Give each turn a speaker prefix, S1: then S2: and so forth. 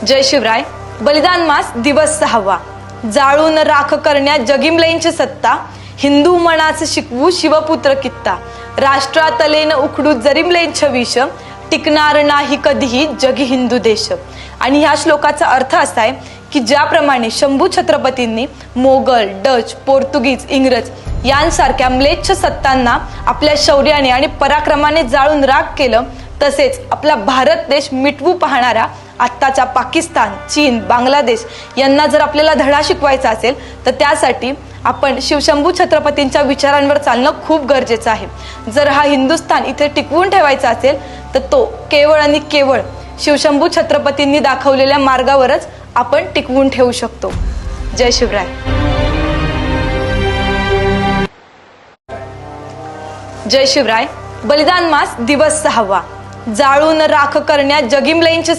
S1: जय शिवराय. बलिदान मास दिवस 6वा. जाळून राख करण्यात जगिमलेंची सत्ता, हिंदू मनाच शिकवू शिवपुत्र कित्ता. राष्ट्रातलेन उखडू जरिमलेंच विष, टिकणार नाही कधीही जगी हिंदू देश. आणि ह्या श्लोकाचा अर्थ असा आहे की ज्याप्रमाणे शंभू छत्रपतींनी मोगल, डच, पोर्तुगीज, इंग्रज यांसारख्या म्लेच्छ सत्तांना आपल्या शौर्याने आणि पराक्रमाने जाळून राख केलं, तसेच आपला भारत देश मिटवू पाहणारा आत्ताच्या पाकिस्तान, चीन, बांगलादेश यांना जर आपल्याला धडा शिकवायचा असेल तर त्यासाठी आपण शिवशंभू छत्रपतींच्या विचारांवर चालणं खूप गरजेचं आहे. जर हा हिंदुस्थान इथे टिकवून ठेवायचा असेल तर तो केवळ आणि केवळ शिवशंभू छत्रपतींनी दाखवलेल्या मार्गावरच आपण टिकवून ठेवू शकतो. जय शिवराय. जय शिवराय. बलिदान मास दिवस 6वा. जाळून राख करण्यात जगिमलेंची